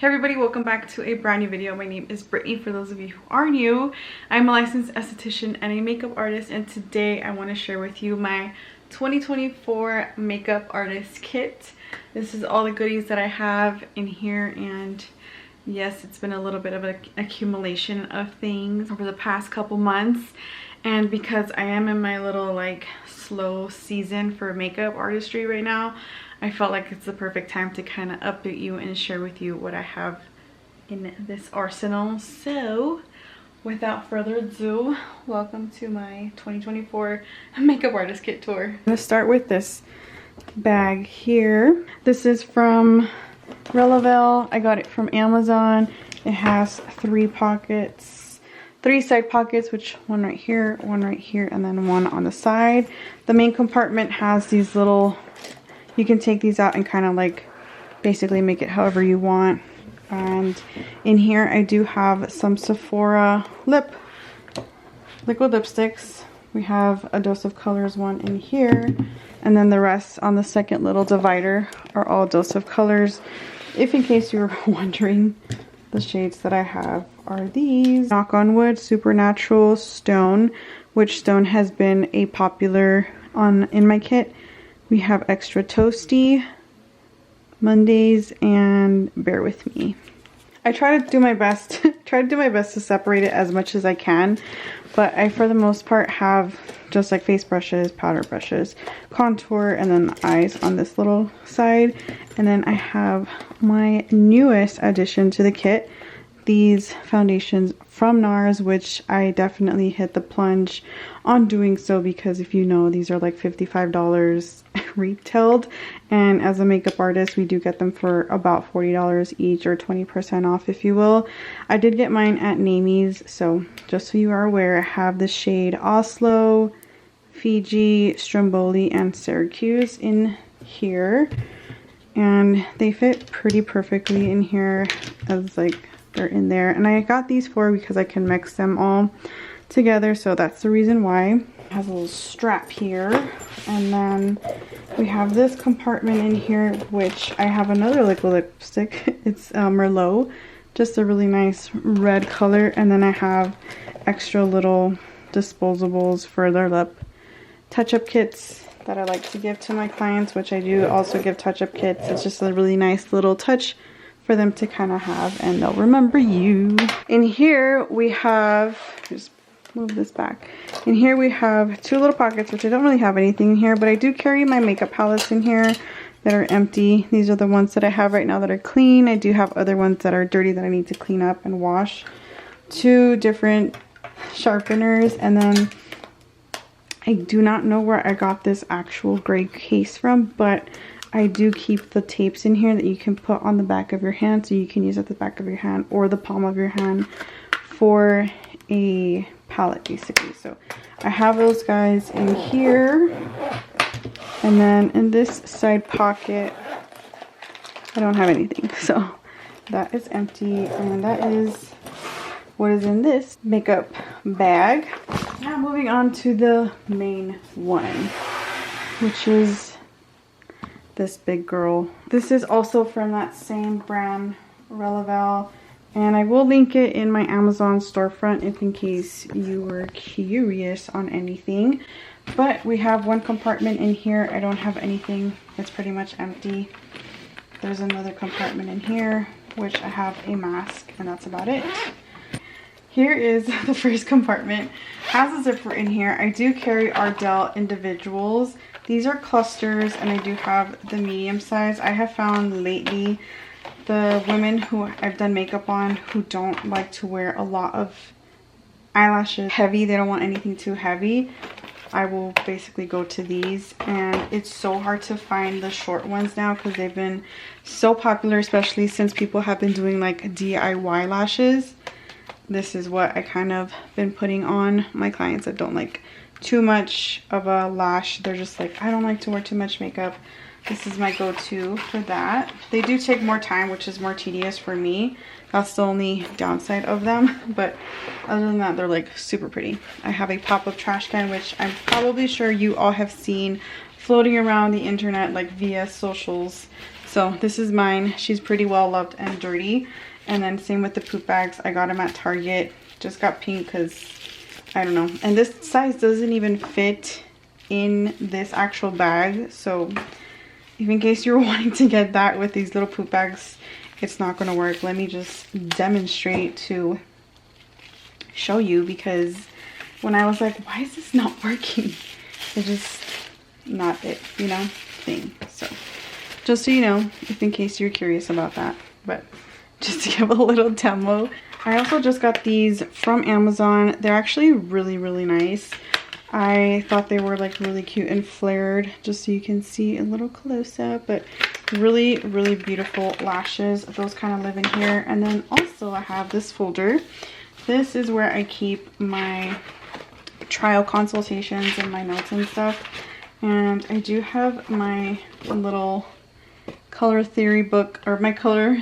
Hey everybody, welcome back to a brand new video. My name is Brittany. For those of you who are new, I'm a licensed esthetician and a makeup artist, and today I want to share with you my 2024 makeup artist kit. This is all the goodies that I have in here, and yes, it's been a little bit of an accumulation of things over the past couple months. And because I am in my little like slow season for makeup artistry right now, I felt like it's the perfect time to kind of update you and share with you what I have in this arsenal. So without further ado, welcome to my 2024 makeup artist kit tour. I'm gonna start with this bag here. This is from Relevell. I got it from Amazon. It has three side pockets, which one right here, and then one on the side. The main compartment has these little, you can take these out and kind of like basically make it however you want. And in here I do have some Sephora liquid lipsticks. We have a Dose of Colors one in here, and then the rest on the second little divider are all Dose of Colors. If in case you were wondering, the shades that I have are these. Knock on wood, Supernatural, Stone, which Stone has been a popular in my kit. We have Extra Toasty, Mondays, and Bear With Me. I try to do my best to separate it as much as I can, but I for the most part have just like face brushes, powder brushes, contour, and then the eyes on this little side. And then I have my newest addition to the kit, these foundations from NARS, which I definitely hit the plunge on doing so, because if you know, these are like $55 retailed, and as a makeup artist we do get them for about $40 each, or 20% off if you will. I did get mine at Namie's, so just so you are aware, I have the shade Oslo, Fiji, Stromboli, and Syracuse in here, and they fit pretty perfectly in here as like they're in there. And I got these because I can mix them all together, so that's the reason why. It has a little strap here, and then we have this compartment in here, which I have another liquid lipstick. It's Merlot, just a really nice red color. And then I have extra little disposables for their lip touch-up kits that I like to give to my clients, which I do also give touch-up kits. It's just a really nice little touch for them to kind of have, and they'll remember you. In here we have, just move this back. In here we have two little pockets, which I don't really have anything in here, but I do carry my makeup palettes in here that are empty. These are the ones that I have right now that are clean. I do have other ones that are dirty that I need to clean up and wash. Two different sharpeners, and then I do not know where I got this actual gray case from, but I do keep the tapes in here that you can put on the back of your hand, so you can use at the back of your hand or the palm of your hand for a palette basically. So I have those guys in here, and then in this side pocket I don't have anything, so that is empty, and that is what is in this makeup bag. Now moving on to the main one, which is this big girl. This is also from that same brand, Relevell, and I will link it in my Amazon storefront if in case you were curious on anything. But we have one compartment in here. I don't have anything. It's pretty much empty. There's another compartment in here, which I have a mask, and that's about it. Here is the first compartment. Has a zipper in here. I do carry Ardell individuals. These are clusters, and I do have the medium size. I have found lately the women who I've done makeup on who don't like to wear a lot of eyelashes heavy, they don't want anything too heavy, I will basically go to these. And it's so hard to find the short ones now because they've been so popular, especially since people have been doing like DIY lashes. This is what I kind of been putting on my clients that don't like too much of a lash. They're just like, I don't like to wear too much makeup. This is my go-to for that. They do take more time, which is more tedious for me. That's the only downside of them, but other than that, they're like super pretty. I have a pop-up trash can, which I'm probably sure you all have seen floating around the internet like via socials So this is mine. She's pretty well loved and dirty. And then same with the poop bags. I got them at Target. Just got pink because I don't know. And this size doesn't even fit in this actual bag. So if in case you're wanting to get that with these little poop bags, it's not going to work. Let me just demonstrate to show you, because when I was like, why is this not working? It's just not it, you know, thing. So just so you know, if in case you're curious about that, but just to give a little demo. I also just got these from Amazon. They're actually really, really nice. I thought they were like really cute and flared, just so you can see a little close up, but really, really beautiful lashes. Those kind of live in here. And then also I have this folder. This is where I keep my trial consultations and my notes and stuff. And I do have my little color theory book, or my color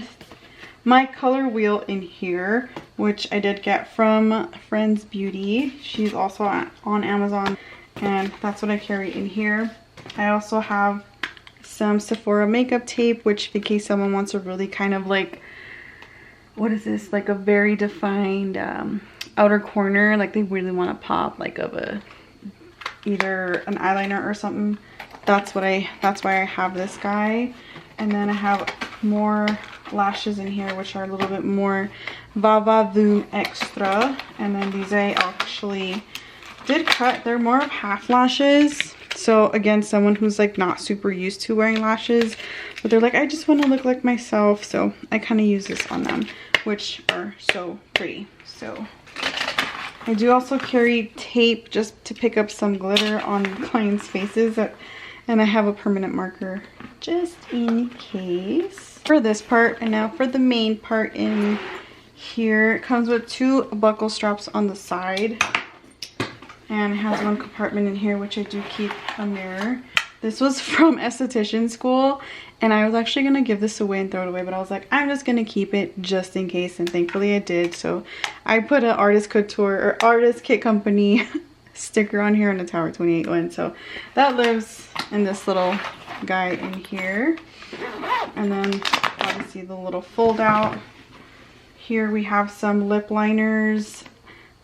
wheel in here, which I did get from Friends Beauty. She's also on Amazon, and that's what I carry in here. I also have some Sephora makeup tape, which in case someone wants a really kind of like, what is this, like a very defined outer corner, like they really want to pop like of a either an eyeliner or something. That's why I have this guy. And then I have more lashes in here, which are a little bit more Va Va Voom extra. And then these I actually did cut. They're more of half lashes. So again, someone who's like not super used to wearing lashes, but they're like, I just want to look like myself. So I kind of use this on them, which are so pretty. So I do also carry tape just to pick up some glitter on clients' faces. And I have a permanent marker just in case. For this part, and now for the main part in here, it comes with 2 buckle straps on the side. And it has 1 compartment in here, which I do keep a mirror. This was from esthetician school, and I was actually going to give this away and throw it away, but I was like, I'm just going to keep it just in case, and thankfully I did. So I put an Artist Couture or Artist Kit Company sticker on here on the Tower 28 one. So that lives in this little guy in here. And then obviously the little fold out. Here we have some lip liners.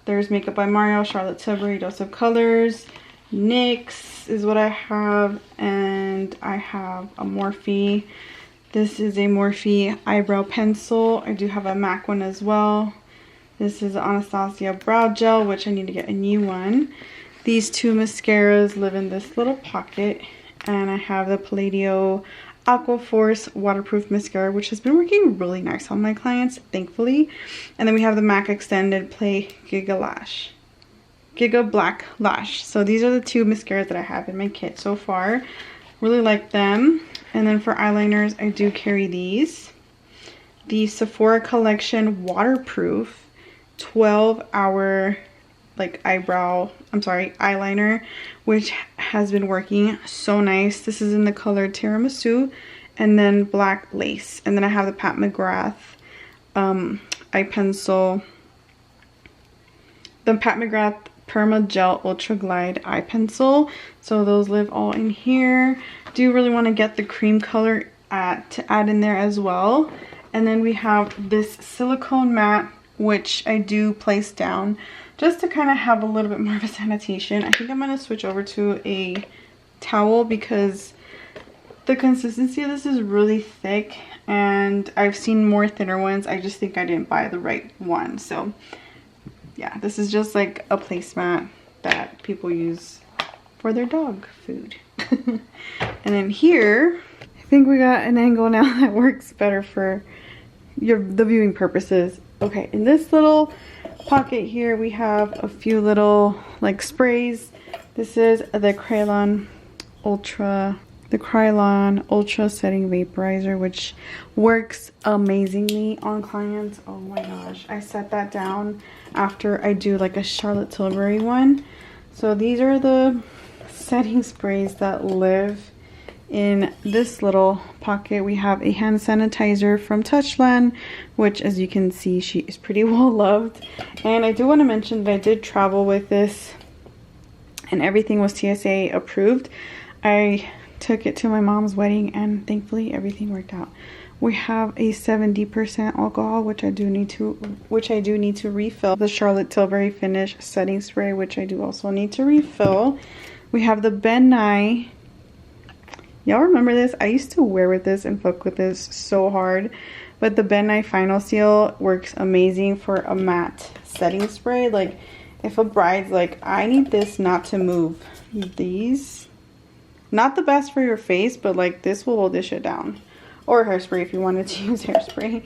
There's Makeup by Mario, Charlotte Tilbury, Dose of Colors, NYX is what I have, and I have a Morphe. This is a Morphe eyebrow pencil. I do have a MAC one as well. This is Anastasia brow gel, which I need to get a new one. These 2 mascaras live in this little pocket, and I have the Palladio Aquaforce waterproof mascara, which has been working really nice on my clients, thankfully. And then we have the MAC Extended Play Giga Black Lash. So these are the 2 mascaras that I have in my kit so far. Really like them. And then for eyeliners, I do carry these. The Sephora Collection waterproof 12-hour like eyeliner, which has been working so nice. This is in the color Tiramisu, and then Black Lace. And then I have the Pat McGrath eye pencil, the Pat McGrath Perma Gel Ultra Glide eye pencil. So those live all in here. Do really want to get the cream color to add in there as well. And then we have this silicone mat, which I do place down just to kind of have a little bit more of a sanitation. I think I'm going to switch over to a towel because the consistency of this is really thick, and I've seen more thinner ones. I just think I didn't buy the right one. So yeah, this is just like a placemat that people use for their dog food. And then here, I think we got an angle now that works better for the viewing purposes. Okay, in this little pocket here we have a few little like sprays. This is the Krylon Ultra Setting Vaporizer, which works amazingly on clients. Oh my gosh, I set that down after I do like a Charlotte Tilbury one. So these are the setting sprays that live in this little pocket. We have a hand sanitizer from Touchland, which as you can see, she is pretty well loved. And I do want to mention that I did travel with this and everything was TSA approved. I took it to my mom's wedding and thankfully everything worked out. We have a 70% alcohol, which I do need to refill. The Charlotte Tilbury Finish setting spray, which I do also need to refill. We have the Ben Nye. Y'all remember this? I used to wear with this and fuck with this so hard. But the Ben Nye Final Seal works amazing for a matte setting spray. Like, if a bride's like, I need this not to move. These, not the best for your face, but like this will hold this shit down. Or hairspray if you wanted to use hairspray.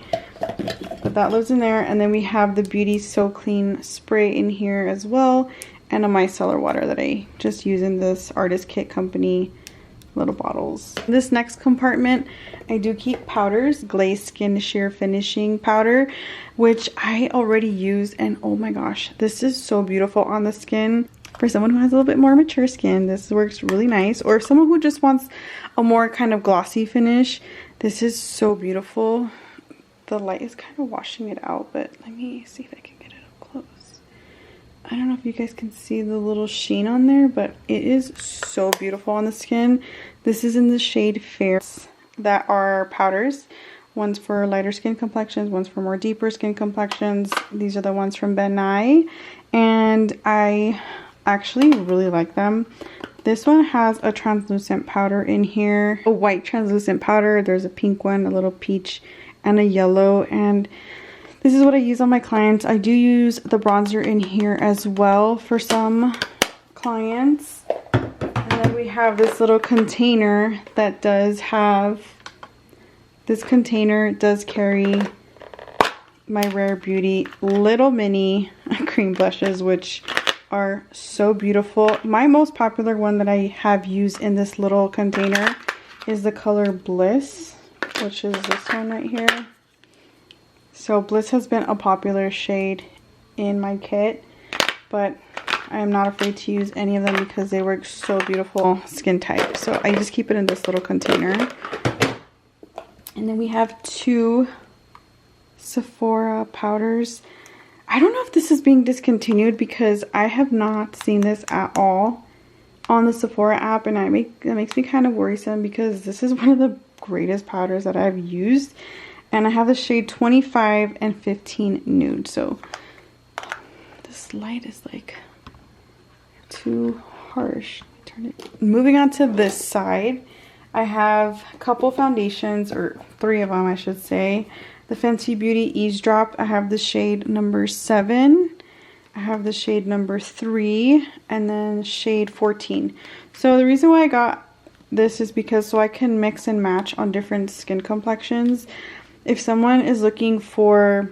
But that lives in there. And then we have the Beauty So Clean spray in here as well. And a micellar water that I just use in this Artist Kit Company little bottles. This next compartment, I do keep powders. Glaze Skin Sheer Finishing Powder, which I already use. And oh my gosh, this is so beautiful on the skin. For someone who has a little bit more mature skin, this works really nice. Or someone who just wants a more kind of glossy finish, this is so beautiful. The light is kind of washing it out, but let me see if I can get it up close. I don't know if you guys can see the little sheen on there, but it is so beautiful on the skin. This is in the shade Fair. That are powders. One's for lighter skin complexions, one's for more deeper skin complexions. These are the ones from Ben Nye, and I actually really like them. This one has a translucent powder in here, a white translucent powder. There's a pink one, a little peach, and a yellow, and this is what I use on my clients. I do use the bronzer in here as well for some clients. And then we have this little container that does have, this container does carry my Rare Beauty little mini cream blushes, which are so beautiful. My most popular one that I have used in this little container is the color Bliss, which is this one right here. So Bliss has been a popular shade in my kit, but I am not afraid to use any of them because they work so beautiful skin type. So I just keep it in this little container. And then we have two Sephora powders. I don't know if this is being discontinued because I have not seen this at all on the Sephora app, and that makes me kind of worrisome because this is one of the greatest powders that I've used. And I have the shade 25 and 15 nude. So this light is like too harsh. Turn it. Moving on to this side, I have a couple foundations, or three of them I should say. The Fenty Beauty Eavesdrop, I have the shade number 7. I have the shade number 3, and then shade 14. So the reason why I got this is because so I can mix and match on different skin complexions. If someone is looking for,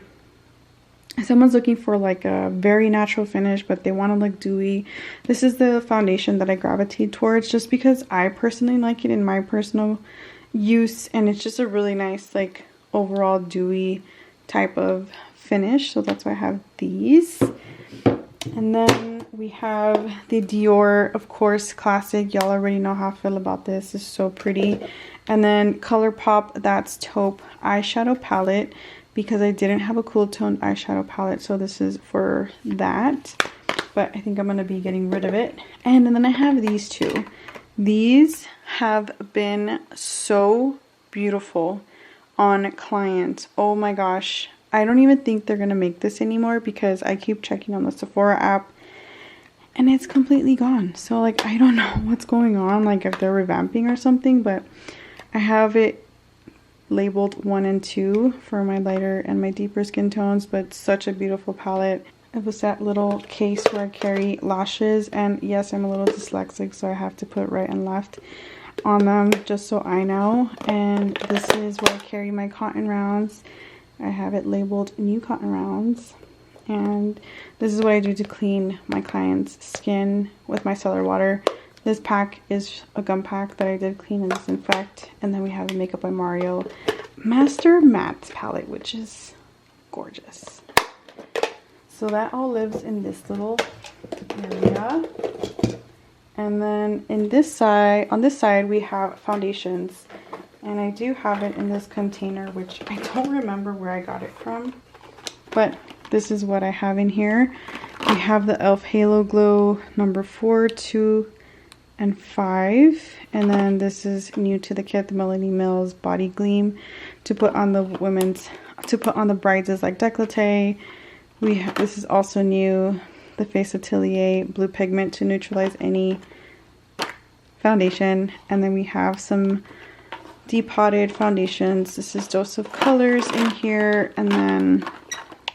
like a very natural finish, but they want to look dewy, this is the foundation that I gravitate towards, just because I personally like it in my personal use, and it's just a really nice, like, overall dewy type of finish. So that's why I have these. And then we have the Dior, of course, classic. Y'all already know how I feel about this. It's so pretty. And then ColourPop, that's Taupe eyeshadow palette, because I didn't have a cool toned eyeshadow palette, so this is for that. But I think I'm going to be getting rid of it. And then I have these two. These have been so beautiful on clients. Oh my gosh. I don't even think they're going to make this anymore because I keep checking on the Sephora app and it's completely gone. So like, I don't know what's going on, like if they're revamping or something, but I have it labeled 1 and 2 for my lighter and my deeper skin tones, but such a beautiful palette. It was that little case where I carry lashes, and yes, I'm a little dyslexic, so I have to put right and left on them just so I know. And this is where I carry my cotton rounds. I have it labeled new cotton rounds, and this is what I do to clean my client's skin with my micellar water. This pack is a gum pack that I did clean and disinfect. And then we have the Makeup by Mario Master Matte palette, which is gorgeous. So that all lives in this little area. And then in this side, on this side, we have foundations. And I do have it in this container, which I don't remember where I got it from. But this is what I have in here. We have the e.l.f. Halo Glow number 4, 2, and 5. And then this is new to the kit, the Melanie Mills Body Gleam, to put on the brides is like décolleté. This is also new, the Face Atelier Blue Pigment to neutralize any foundation. And then we have some depotted foundations. This is Dose of Colors in here. And then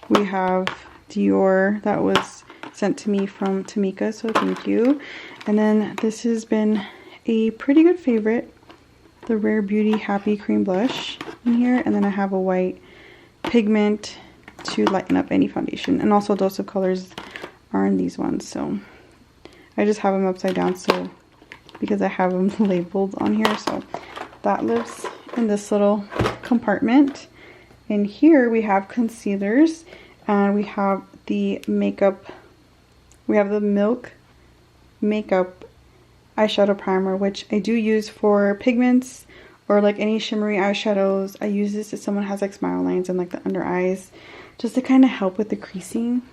we have Dior that was sent to me from Tamika, so thank you. And then this has been a pretty good favorite, the Rare Beauty Happy Cream Blush in here. And then I have a white pigment to lighten up any foundation. And also Dose of Colors are in these ones, so I just have them upside down so because I have them labeled on here. So that lives in this little compartment. In here we have concealers, and we have the makeup. We have the Milk Makeup eyeshadow primer, which I do use for pigments or like any shimmery eyeshadows. I use this if someone has like smile lines and like the under eyes, just to kind of help with the creasing.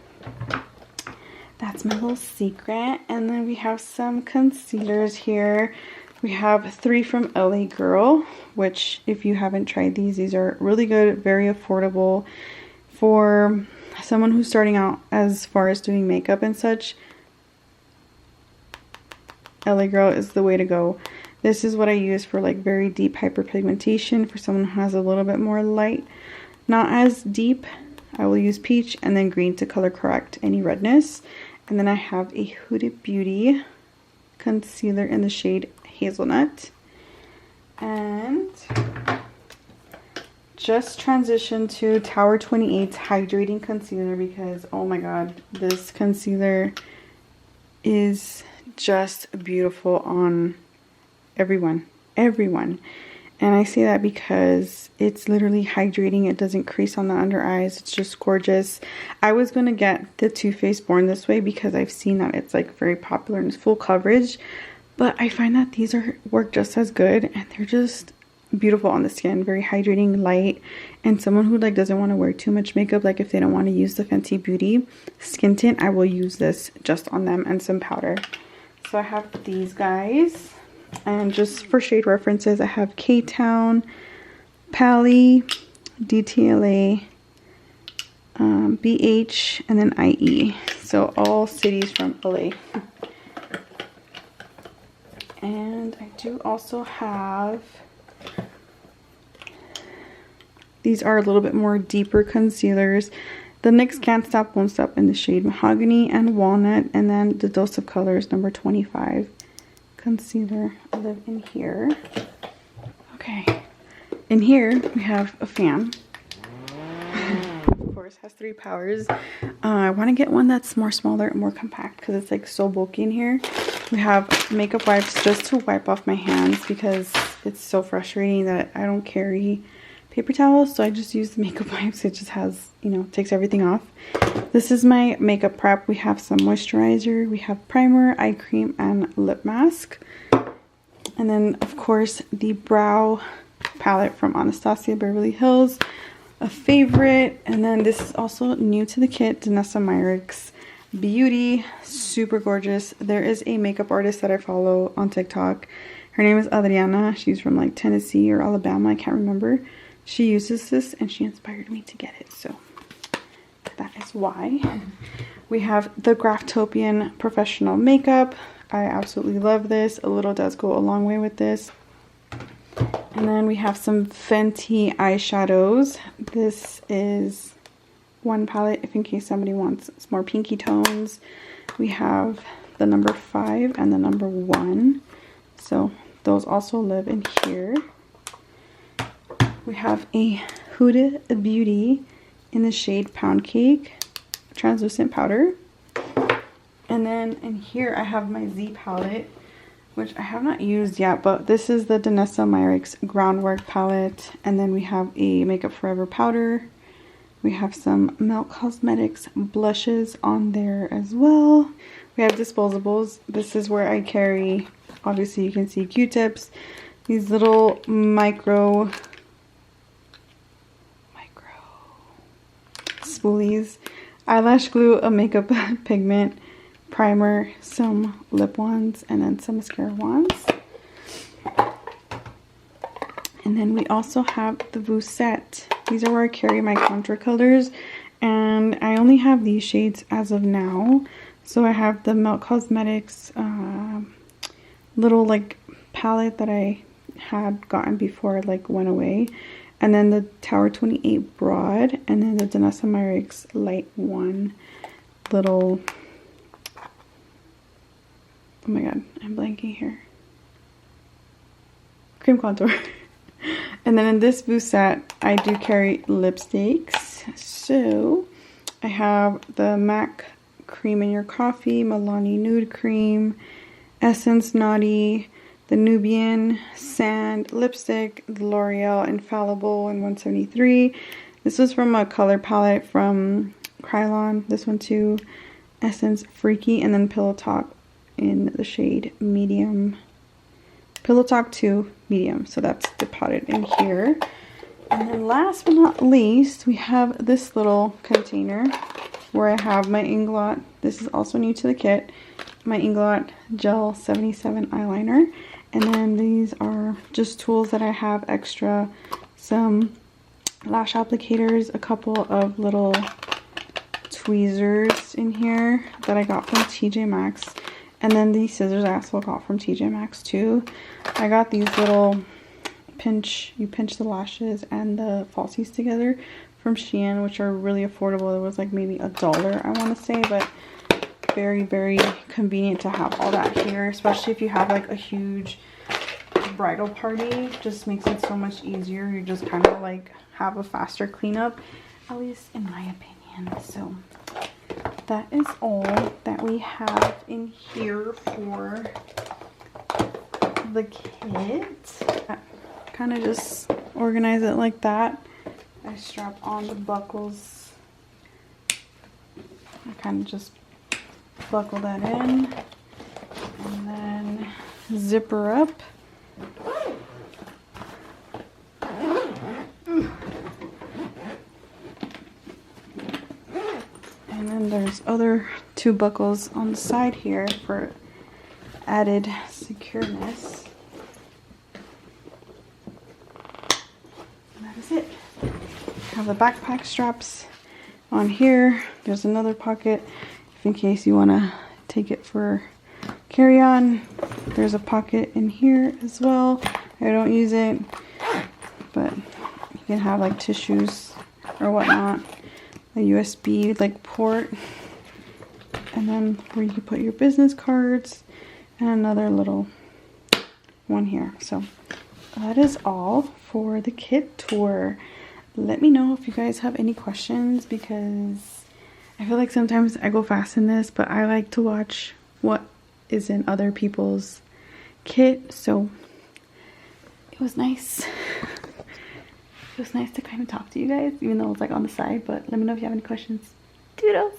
That's my little secret. And then we have some concealers here. We have 3 from LA Girl, which if you haven't tried these are really good, very affordable for someone who's starting out as far as doing makeup and such. LA Girl is the way to go. This is what I use for like very deep hyperpigmentation. For someone who has a little bit more light, not as deep, I will use peach and then green to color correct any redness. And then I have a Huda Beauty concealer in the shade Hazelnut. And just transitioned to Tower 28's Hydrating Concealer because, oh my god, this concealer is just beautiful on everyone. And I say that because it's literally hydrating. It doesn't crease on the under eyes. It's just gorgeous. I was going to get the Too Faced Born This Way because I've seen that it's like very popular and it's full coverage. But I find that these work just as good, and they're just beautiful on the skin. Very hydrating, light, and someone who like doesn't want to wear too much makeup, like if they don't want to use the Fenty Beauty skin tint, I will use this just on them and some powder. So I have these guys. And just for shade references, I have K-Town, Pally, DTLA, BH, and then IE. So all cities from LA. And I do also have, these are a little bit more deeper concealers. The NYX Can't Stop Won't Stop in the shade Mahogany and Walnut. And then the Dose of Colors number 25 concealer live in here. Okay, in here we have a fan. Of course, has 3 powers. I want to get one that's more smaller and more compact because it's like so bulky in here. We have makeup wipes just to wipe off my hands because it's so frustrating that I don't carry paper towels, so I just use the makeup wipes. It just has, you know, takes everything off. This is my makeup prep. We have some moisturizer, we have primer, eye cream, and lip mask. And then, of course, the brow palette from Anastasia Beverly Hills, a favorite. And then this is also new to the kit, Danessa Myricks Beauty, super gorgeous. There is a makeup artist that I follow on TikTok. Her name is Adriana. She's from like Tennessee or Alabama, I can't remember. She uses this and she inspired me to get it, so that is why. We have the Graftopian Professional Makeup. I absolutely love this. A little does go a long way with this. And then we have some Fenty eyeshadows. This is one palette if in case somebody wants some more pinky tones. We have the number 5 and the number 1. So those also live in here. We have a Huda Beauty in the shade Pound Cake translucent powder. And then in here I have my Z palette, which I have not used yet, but this is the Danessa Myricks Groundwork palette. And then we have a Makeup Forever powder. We have some Milk Cosmetics blushes on there as well. We have disposables. This is where I carry, obviously you can see Q-tips, these little micro spoolies, eyelash glue, a makeup pigment, primer, some lip ones, and then some mascara ones. And then we also have the Voo set. These are where I carry my contour colors, and I only have these shades as of now. So I have the Melt Cosmetics little like palette that I had gotten before it like went away, and then the Tower 28 Broad, and then the Danessa Myricks Light 1 little, oh my god, I'm blanking here, cream contour. And then in this Voo set, I do carry lipsticks. So I have the MAC Cream in Your Coffee, Milani Nude Cream, Essence Naughty, the Nubian Sand lipstick, the L'Oreal Infallible in 173. This was from a color palette from Krylon. This one too, Essence Freaky, and then Pillow Talk in the shade Medium. Pillow Talk 2 Medium, so that's deposited in here. And then last but not least, we have this little container where I have my Inglot. This is also new to the kit. My Inglot Gel 77 eyeliner. And then these are just tools that I have extra. Some lash applicators, a couple of little tweezers in here that I got from TJ Maxx. And then these scissors I also got from TJ Maxx too. I got these little you pinch the lashes and the falsies together from Shein, which are really affordable. It was like maybe $1, I want to say, but very, very convenient to have all that here, especially if you have like a huge bridal party. Just makes it so much easier. You just kind of like have a faster cleanup, at least in my opinion. So that is all that we have in here for the kit. Kind of just organize it like that. I strap on the buckles. I kind of just buckle that in and then zip her up. And then there's other 2 buckles on the side here for added secureness. And that is it. I have the backpack straps on here. There's another pocket if in case you want to take it for carry-on. There's a pocket in here as well. I don't use it, but you can have like tissues or whatnot. A USB like port, and then where you can put your business cards, and another little one here. So that is all for the kit tour. Let me know if you guys have any questions, because I feel like sometimes I go fast in this, but I like to watch what is in other people's kit. So it was nice. It was nice to kind of talk to you guys, even though it's like on the side. But let me know if you have any questions. Toodles!